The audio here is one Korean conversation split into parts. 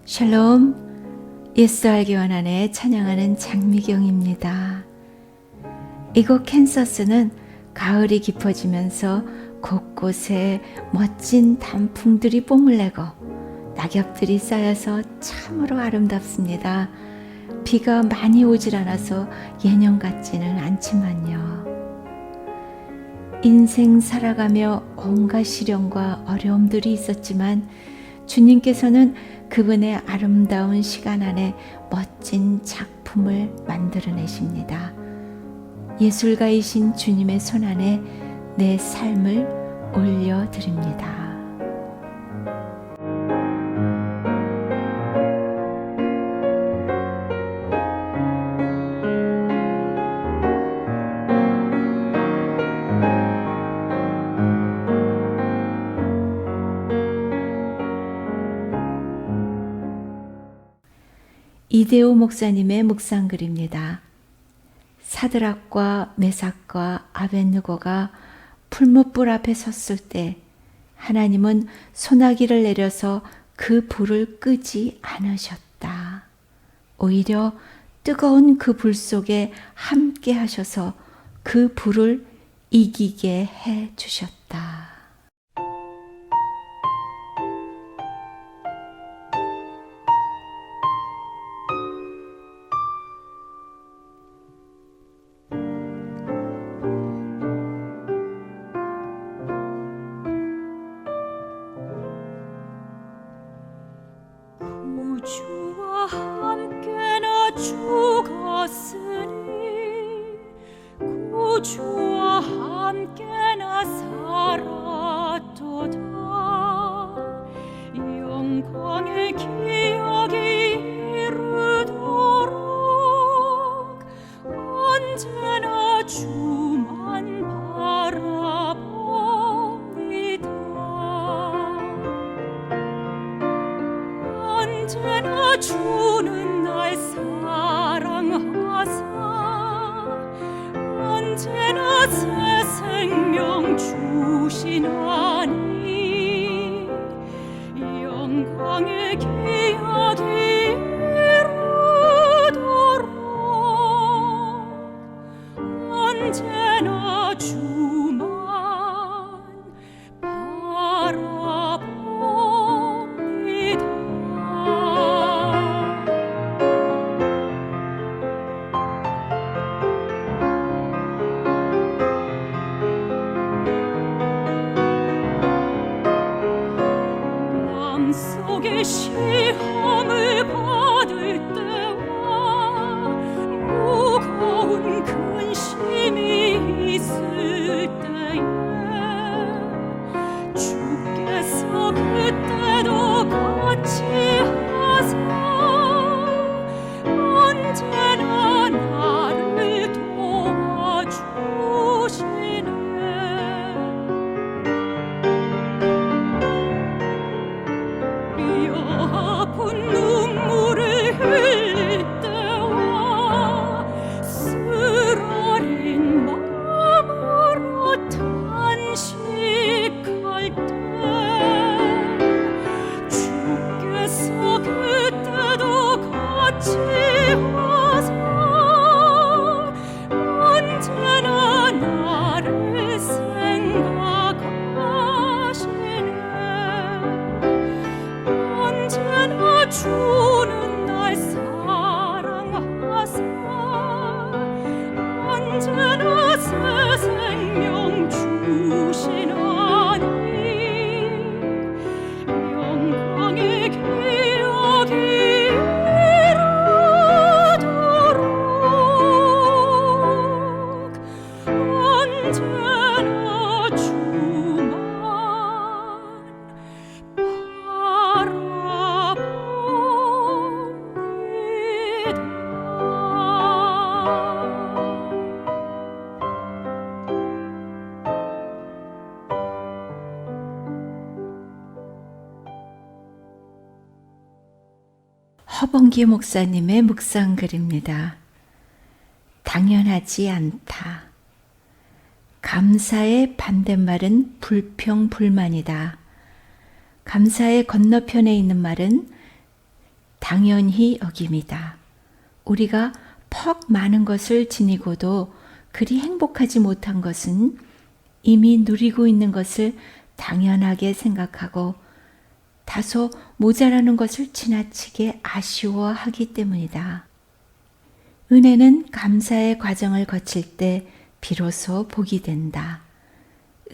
샬롬, 예수 알기 원하네 찬양하는 장미경입니다. 이곳 캔서스는 가을이 깊어지면서 곳곳에 멋진 단풍들이 뽐을 내고 낙엽들이 쌓여서 참으로 아름답습니다. 비가 많이 오질 않아서 예년 같지는 않지만요. 인생 살아가며 온갖 시련과 어려움들이 있었지만 주님께서는 그분의 아름다운 시간 안에 멋진 작품을 만들어내십니다. 예술가이신 주님의 손 안에 내 삶을 올려드립니다. 이대호 목사님의 묵상글입니다. 사드락과 메삭과 아벳느고가 풀무불 앞에 섰을 때 하나님은 소나기를 내려서 그 불을 끄지 않으셨다. 오히려 뜨거운 그 불 속에 함께 하셔서 그 불을 이기게 해 주셨다. 주와 함께나 죽었으니 구주와 함께나 살았도다. 영광의 기억이 이르도록 언제나 주만 바라봅니다. 언제나 주는 날 사랑하사 언제나 새 생명 주시나니 영광의 기억이 이르도록 언제나 주만 바라봅니다. 속에 시험을 받을 때와 무거운 근심이 있을 때에 주께서 그때도 같이 하사 언제나 나를 도와주시네. 아픈 눈물을 흘릴 때와 쓰라린 마음으로 탄식할 때 주께서 그때도 같이 하사 언제나 나를 생각하시네. 언제나 주는 날 사랑하사 언제나 새 생명 주시나니 영광의 기억이 이르도록 언제나 주만 허범기 목사님의 묵상글입니다. 당연하지 않다. 감사의 반대말은 불평, 불만이다. 감사의 건너편에 있는 말은 당연히 여김이다. 우리가 퍽 많은 것을 지니고도 그리 행복하지 못한 것은 이미 누리고 있는 것을 당연하게 생각하고 다소 모자라는 것을 지나치게 아쉬워하기 때문이다. 은혜는 감사의 과정을 거칠 때 비로소 복이 된다.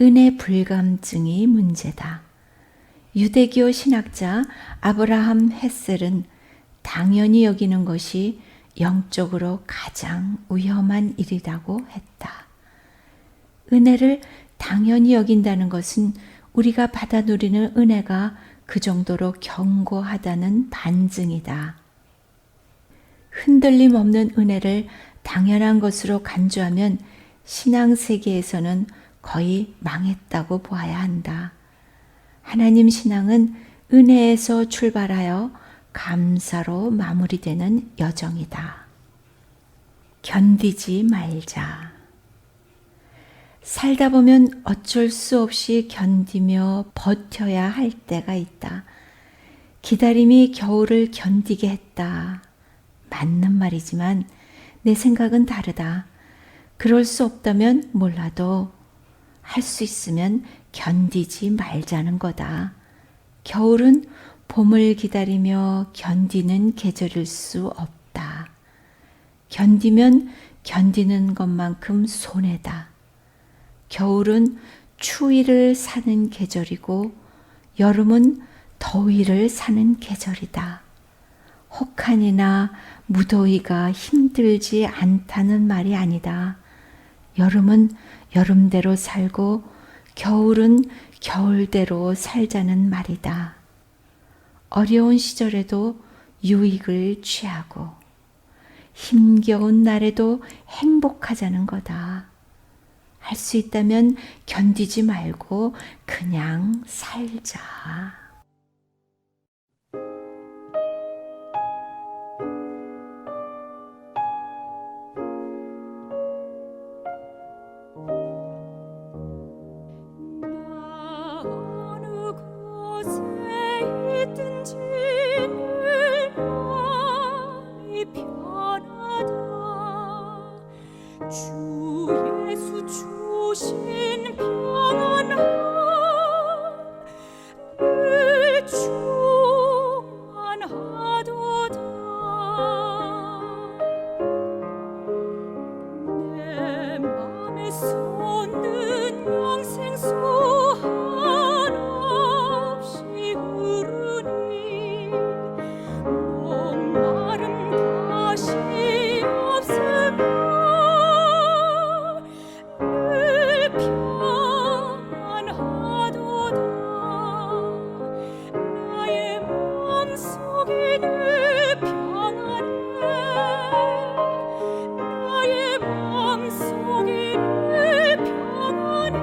은혜 불감증이 문제다. 유대교 신학자 아브라함 햇셀은 당연히 여기는 것이 영적으로 가장 위험한 일이라고 했다. 은혜를 당연히 여긴다는 것은 우리가 받아 누리는 은혜가 그 정도로 견고하다는 반증이다. 흔들림 없는 은혜를 당연한 것으로 간주하면 신앙 세계에서는 거의 망했다고 보아야 한다. 하나님 신앙은 은혜에서 출발하여 감사로 마무리되는 여정이다. 견디지 말자. 살다 보면 어쩔 수 없이 견디며 버텨야 할 때가 있다. 기다림이 겨울을 견디게 했다. 맞는 말이지만 내 생각은 다르다. 그럴 수 없다면 몰라도 할 수 있으면 견디지 말자는 거다. 겨울은 봄을 기다리며 견디는 계절일 수 없다. 견디면 견디는 것만큼 손해다. 겨울은 추위를 사는 계절이고 여름은 더위를 사는 계절이다. 혹한이나 무더위가 힘들지 않다는 말이 아니다. 여름은 여름대로 살고 겨울은 겨울대로 살자는 말이다. 어려운 시절에도 유익을 취하고 힘겨운 날에도 행복하자는 거다. 할 수 있다면 견디지 말고 그냥 살자. 나 어느 곳에 있든지 늘 마음이 편하다. 주 예수 주신 평안함 늘 충만하도다. 내 맘에 솟는 영생수 한없이 흐르니 목마름 다시 없으며 늘 평안하도다. 나의 마음속이 늘 평안해. 나의 마음속이 늘 평안해.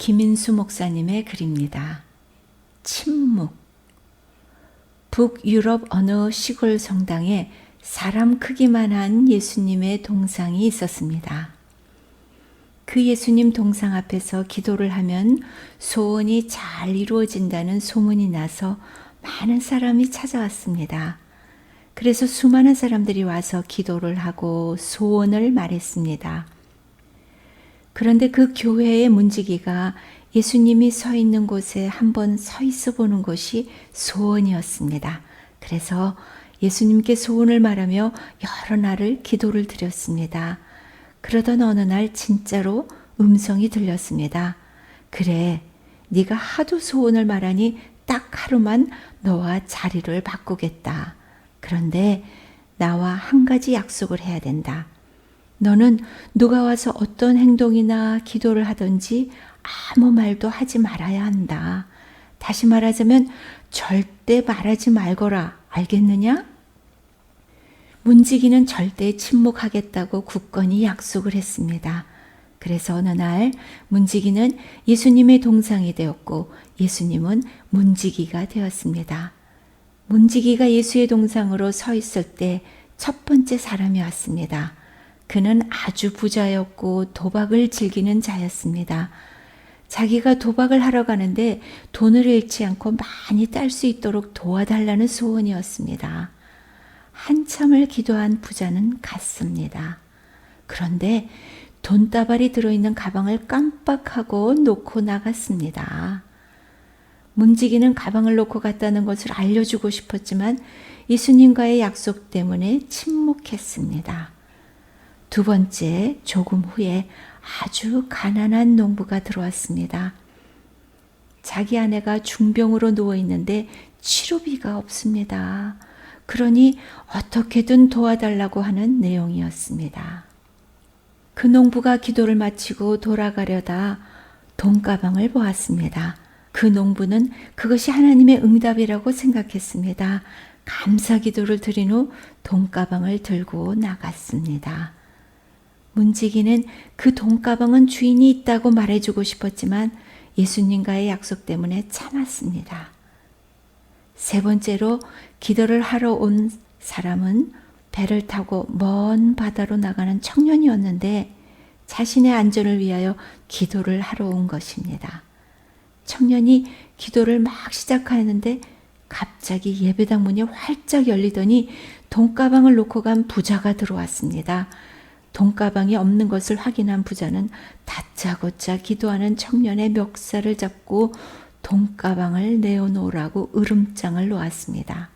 김인수 목사님의 글입니다. 침묵. 북유럽 어느 시골 성당에 사람 크기만한 예수님의 동상이 있었습니다. 그 예수님 동상 앞에서 기도를 하면 소원이 잘 이루어진다는 소문이 나서 많은 사람이 찾아왔습니다. 그래서 수많은 사람들이 와서 기도를 하고 소원을 말했습니다. 그런데 그 교회의 문지기가 예수님이 서 있는 곳에 한번 서 있어 보는 것이 소원이었습니다. 그래서 예수님께 소원을 말하며 여러 날을 기도를 드렸습니다. 그러던 어느 날 진짜로 음성이 들렸습니다. 그래, 네가 하도 소원을 말하니 딱 하루만 너와 자리를 바꾸겠다. 그런데 나와 한 가지 약속을 해야 된다. 너는 누가 와서 어떤 행동이나 기도를 하든지 아무 말도 하지 말아야 한다. 다시 말하자면 절대 말하지 말거라. 알겠느냐? 문지기는 절대 침묵하겠다고 굳건히 약속을 했습니다. 그래서 어느 날 문지기는 예수님의 동상이 되었고 예수님은 문지기가 되었습니다. 문지기가 예수의 동상으로 서 있을 때 첫 번째 사람이 왔습니다. 그는 아주 부자였고 도박을 즐기는 자였습니다. 자기가 도박을 하러 가는데 돈을 잃지 않고 많이 딸 수 있도록 도와달라는 소원이었습니다. 한참을 기도한 부자는 갔습니다. 그런데 돈다발이 들어있는 가방을 깜빡하고 놓고 나갔습니다. 문지기는 가방을 놓고 갔다는 것을 알려주고 싶었지만 예수님과의 약속 때문에 침묵했습니다. 두 번째, 조금 후에 아주 가난한 농부가 들어왔습니다. 자기 아내가 중병으로 누워 있는데 치료비가 없습니다. 그러니 어떻게든 도와달라고 하는 내용이었습니다. 그 농부가 기도를 마치고 돌아가려다 돈가방을 보았습니다. 그 농부는 그것이 하나님의 응답이라고 생각했습니다. 감사 기도를 드린 후 돈가방을 들고 나갔습니다. 문지기는 그 돈가방은 주인이 있다고 말해주고 싶었지만 예수님과의 약속 때문에 참았습니다. 세 번째로 기도를 하러 온 사람은 배를 타고 먼 바다로 나가는 청년이었는데 자신의 안전을 위하여 기도를 하러 온 것입니다. 청년이 기도를 막 시작하는데 갑자기 예배당 문이 활짝 열리더니 돈가방을 놓고 간 부자가 들어왔습니다. 돈가방이 없는 것을 확인한 부자는 다짜고짜 기도하는 청년의 멱살을 잡고 돈가방을 내어놓으라고 으름장을 놓았습니다.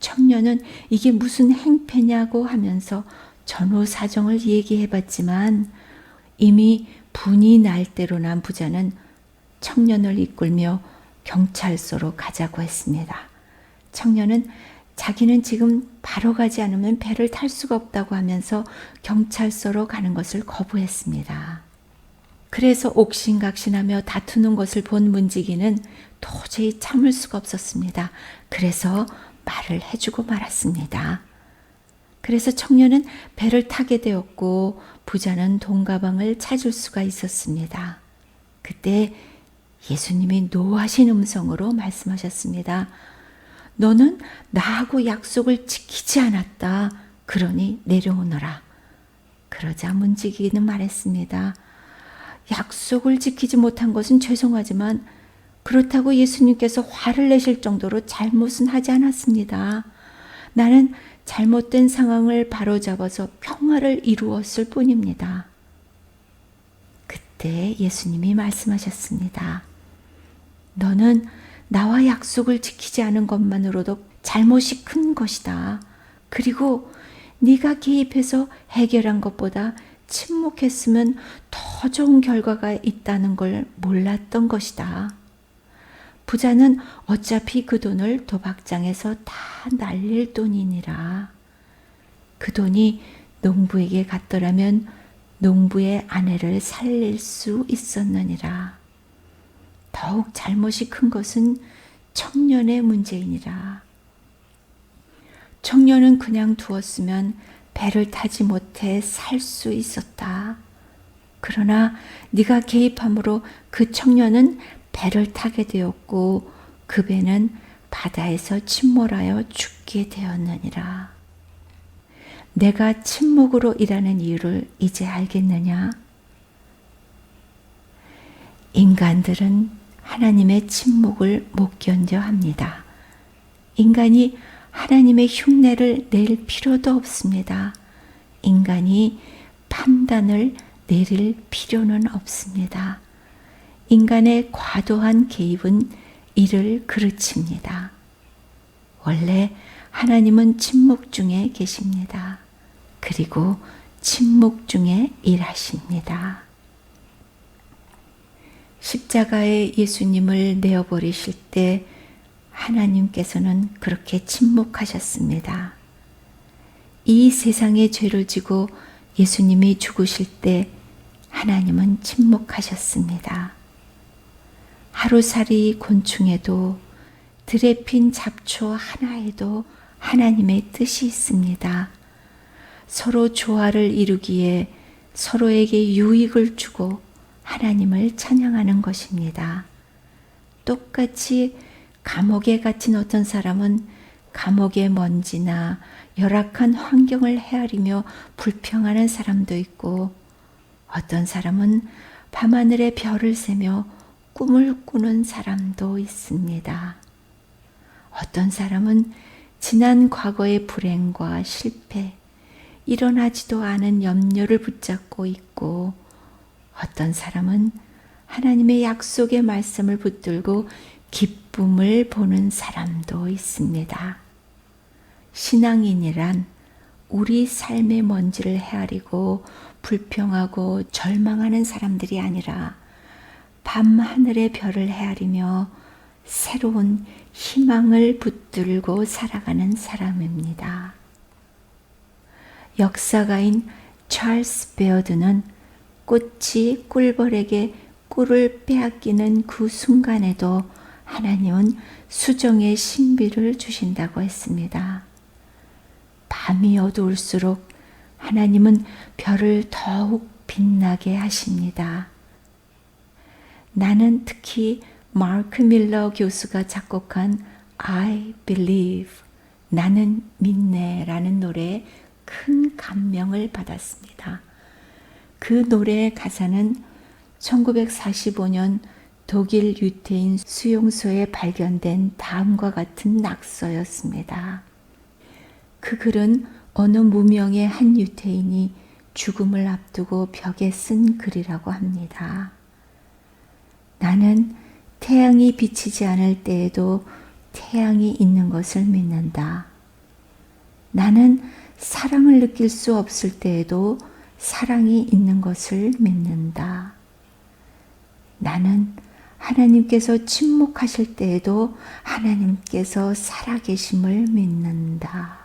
청년은 이게 무슨 행패냐고 하면서 전후 사정을 얘기해봤지만 이미 분이 날 대로 난 부자는 청년을 이끌며 경찰서로 가자고 했습니다. 청년은 자기는 지금 바로 가지 않으면 배를 탈 수가 없다고 하면서 경찰서로 가는 것을 거부했습니다. 그래서 옥신각신하며 다투는 것을 본 문지기는 도저히 참을 수가 없었습니다. 그래서 말을 해주고 말았습니다. 그래서 청년은 배를 타게 되었고 부자는 돈가방을 찾을 수가 있었습니다. 그때 예수님이 노하신 음성으로 말씀하셨습니다. 너는 나하고 약속을 지키지 않았다. 그러니 내려오너라. 그러자 문지기는 말했습니다. 약속을 지키지 못한 것은 죄송하지만 그렇다고 예수님께서 화를 내실 정도로 잘못은 하지 않았습니다. 나는 잘못된 상황을 바로잡아서 평화를 이루었을 뿐입니다. 그때 예수님이 말씀하셨습니다. 너는 나와 약속을 지키지 않은 것만으로도 잘못이 큰 것이다. 그리고 네가 개입해서 해결한 것보다 침묵했으면 더 좋은 결과가 있다는 걸 몰랐던 것이다. 부자는 어차피 그 돈을 도박장에서 다 날릴 돈이니라. 그 돈이 농부에게 갔더라면 농부의 아내를 살릴 수 있었느니라. 더욱 잘못이 큰 것은 청년의 문제이니라. 청년은 그냥 두었으면 배를 타지 못해 살 수 있었다. 그러나 네가 개입함으로 그 청년은 배를 타게 되었고 그 배는 바다에서 침몰하여 죽게 되었느니라. 내가 침묵으로 일하는 이유를 이제 알겠느냐? 인간들은 하나님의 침묵을 못 견뎌 합니다. 인간이 하나님의 흉내를 낼 필요도 없습니다. 인간이 판단을 내릴 필요는 없습니다. 인간의 과도한 개입은 이를 그르칩니다. 원래 하나님은 침묵 중에 계십니다. 그리고 침묵 중에 일하십니다. 십자가에 예수님을 내어버리실 때 하나님께서는 그렇게 침묵하셨습니다. 이 세상의 죄를 지고 예수님이 죽으실 때 하나님은 침묵하셨습니다. 하루살이 곤충에도 들에 핀 잡초 하나에도 하나님의 뜻이 있습니다. 서로 조화를 이루기에 서로에게 유익을 주고 하나님을 찬양하는 것입니다. 똑같이 감옥에 갇힌 어떤 사람은 감옥의 먼지나 열악한 환경을 헤아리며 불평하는 사람도 있고 어떤 사람은 밤하늘의 별을 세며 꿈을 꾸는 사람도 있습니다. 어떤 사람은 지난 과거의 불행과 실패, 일어나지도 않은 염려를 붙잡고 있고 어떤 사람은 하나님의 약속의 말씀을 붙들고 기쁨을 보는 사람도 있습니다. 신앙인이란 우리 삶의 먼지를 헤아리고 불평하고 절망하는 사람들이 아니라 밤하늘의 별을 헤아리며 새로운 희망을 붙들고 살아가는 사람입니다. 역사가인 찰스 베어드는 꽃이 꿀벌에게 꿀을 빼앗기는 그 순간에도 하나님은 수정의 신비를 주신다고 했습니다. 밤이 어두울수록 하나님은 별을 더욱 빛나게 하십니다. 나는 특히 마크 밀러 교수가 작곡한 I Believe, 나는 믿네 라는 노래에 큰 감명을 받았습니다. 그 노래의 가사는 1945년 독일 유태인 수용소에 발견된 다음과 같은 낙서였습니다. 그 글은 어느 무명의 한 유태인이 죽음을 앞두고 벽에 쓴 글이라고 합니다. 나는 태양이 비치지 않을 때에도 태양이 있는 것을 믿는다. 나는 사랑을 느낄 수 없을 때에도 사랑이 있는 것을 믿는다. 나는 하나님께서 침묵하실 때에도 하나님께서 살아계심을 믿는다.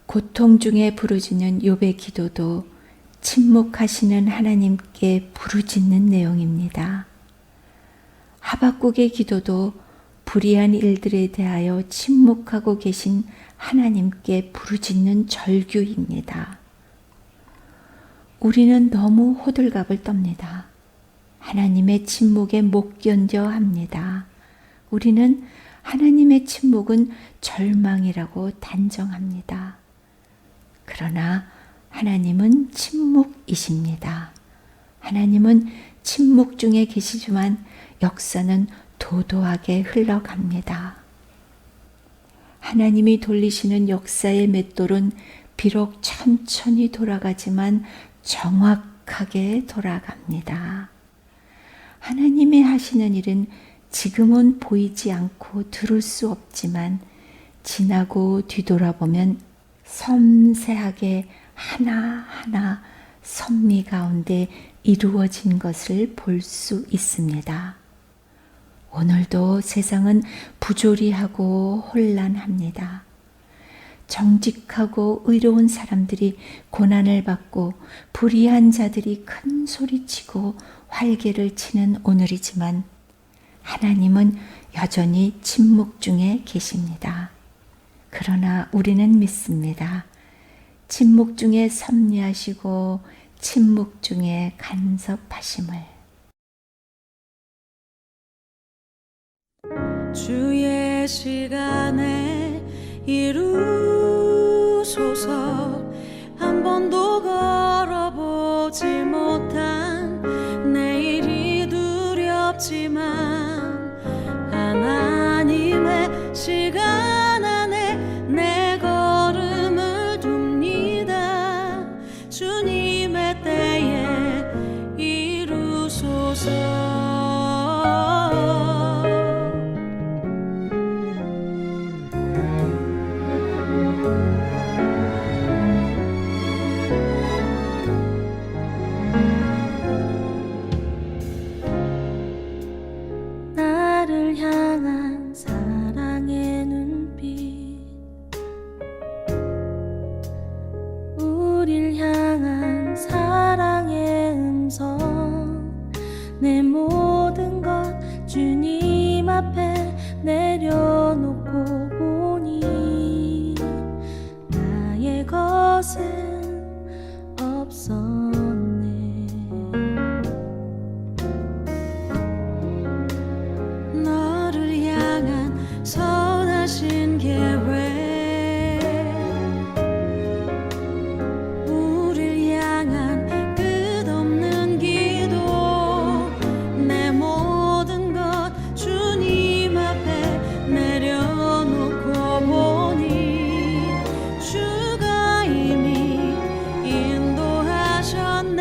고통 중에 부르짖는 욥의 기도도 침묵하시는 하나님께 부르짖는 내용입니다. 하박국의 기도도 불의한 일들에 대하여 침묵하고 계신 하나님께 부르짖는 절규입니다. 우리는 너무 호들갑을 떱니다. 하나님의 침묵에 못 견뎌 합니다. 우리는 하나님의 침묵은 절망이라고 단정합니다. 그러나 하나님은 침묵이십니다. 하나님은 침묵 중에 계시지만 역사는 도도하게 흘러갑니다. 하나님이 돌리시는 역사의 맷돌은 비록 천천히 돌아가지만 정확하게 돌아갑니다. 하나님의 하시는 일은 지금은 보이지 않고 들을 수 없지만 지나고 뒤돌아보면 섬세하게 하나하나 섭리 가운데 이루어진 것을 볼 수 있습니다. 오늘도 세상은 부조리하고 혼란합니다. 정직하고 의로운 사람들이 고난을 받고 불의한 자들이 큰 소리치고 활개를 치는 오늘이지만 하나님은 여전히 침묵 중에 계십니다. 그러나 우리는 믿습니다. 침묵 중에 섭리하시고 침묵 중에 간섭하심을. 주의 시간에 이루소서. 한 번도 걸어보지 못한 내일이 두렵지만 하나님의 시간 안에 내 걸음을 둡니다. 주님의 때에 이루소서. 나를 향한 사랑의 눈빛, 우릴 향한 사랑의 음성, 내 모든 것 주님 앞에 내려놓고 보니 나의 것은 없었네. 너를 향한 선하신 계획, 우릴 향한 끝없는 기도, 내 모든 것 주님 앞에 내려놓고 보니 주가 이미 인도하셨네.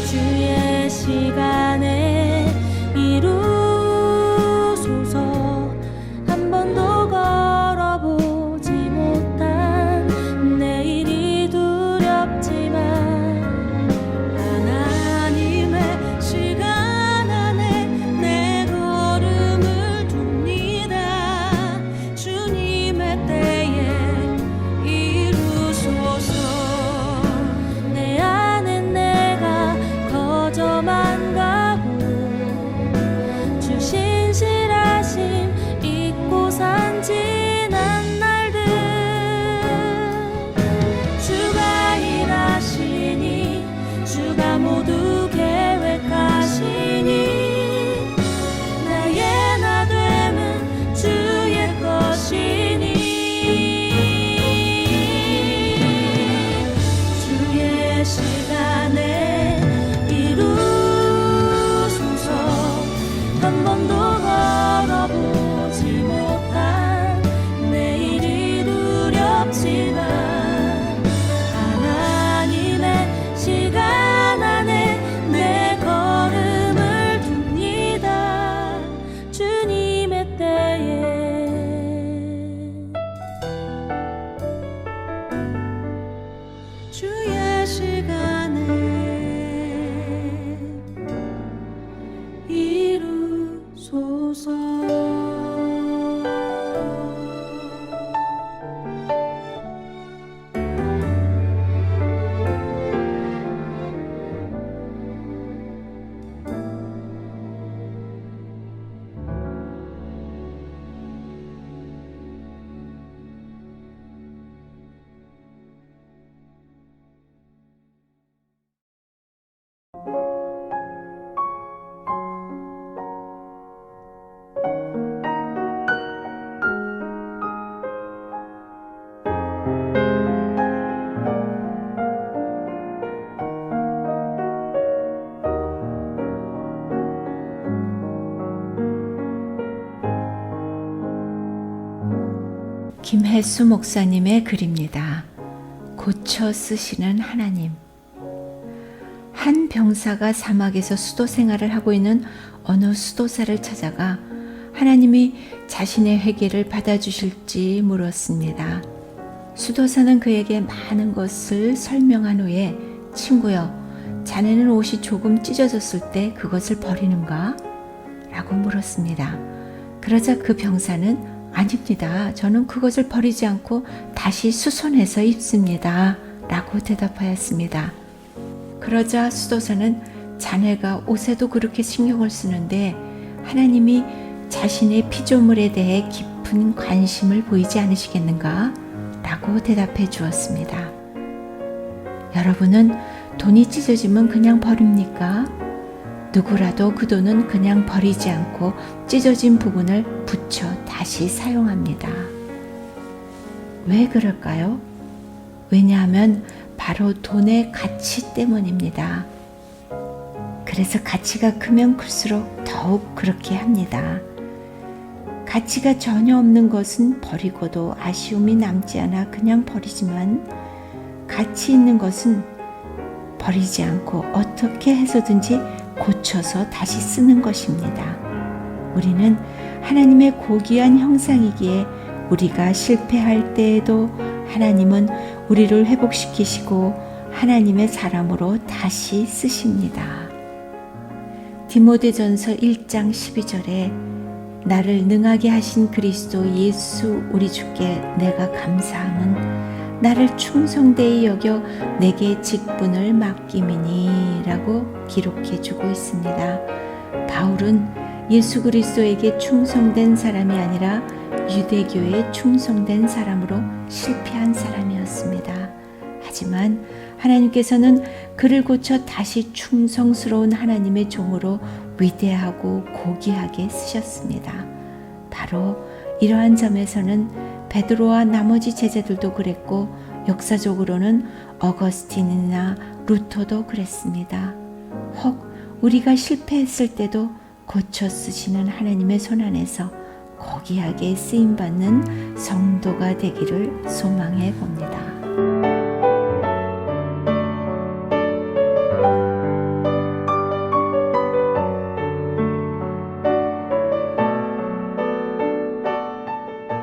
주의 시간에 이루소서. 한 번도 걸어보지 못한 내일이 두렵지만 하나님의 시간 안에 내 걸음을 둡니다. 주님의 때에 이루소서. 내 안에 내가 거저만 가고 주 신실하심 잊고 산 지난 날들, 주가 일하시니 주가 모두 계획하시니 나의 나 됨은 주의 것이니 주의 시간에 이루소서. 한 번도 걸어보지 못한 내일이 두렵지만 하나님의 시간 안에 내 걸음을 둡니다. 주님의 때에 주의 시간에 이루소서. 김혜수 목사님의 글입니다. 고쳐 쓰시는 하나님. 한 병사가 사막에서 수도 생활을 하고 있는 어느 수도사를 찾아가 하나님이 자신의 회개를 받아주실지 물었습니다. 수도사는 그에게 많은 것을 설명한 후에 친구여, 자네는 옷이 조금 찢어졌을 때 그것을 버리는가? 라고 물었습니다. 그러자 그 병사는 아닙니다. 저는 그것을 버리지 않고 다시 수선해서 입습니다. 라고 대답하였습니다. 그러자 수도사는 자네가 옷에도 그렇게 신경을 쓰는데 하나님이 자신의 피조물에 대해 깊은 깊은 관심을 보이지 않으시겠는가? 라고 대답해 주었습니다. 여러분은 돈이 찢어지면 그냥 버립니까? 누구라도 그 돈은 그냥 버리지 않고 찢어진 부분을 붙여 다시 사용합니다. 왜 그럴까요? 왜냐하면 바로 돈의 가치 때문입니다. 그래서 가치가 크면 클수록 더욱 그렇게 합니다. 가치가 전혀 없는 것은 버리고도 아쉬움이 남지 않아 그냥 버리지만, 가치 있는 것은 버리지 않고 어떻게 해서든지 고쳐서 다시 쓰는 것입니다. 우리는 하나님의 고귀한 형상이기에 우리가 실패할 때에도 하나님은 우리를 회복시키시고 하나님의 사람으로 다시 쓰십니다. 디모데전서 1장 12절에 나를 능하게 하신 그리스도 예수 우리 주께 내가 감사함은 나를 충성되이 여겨 내게 직분을 맡김이니 라고 기록해 주고 있습니다. 바울은 예수 그리스도에게 충성된 사람이 아니라 유대교에 충성된 사람으로 실패한 사람이었습니다. 하지만 하나님께서는 그를 고쳐 다시 충성스러운 하나님의 종으로 위대하고 고귀하게 쓰셨습니다. 바로 이러한 점에서는 베드로와 나머지 제자들도 그랬고, 역사적으로는 어거스틴이나 루터도 그랬습니다. 혹 우리가 실패했을 때도 고쳐 쓰시는 하나님의 손 안에서 고귀하게 쓰임받는 성도가 되기를 소망해 봅니다.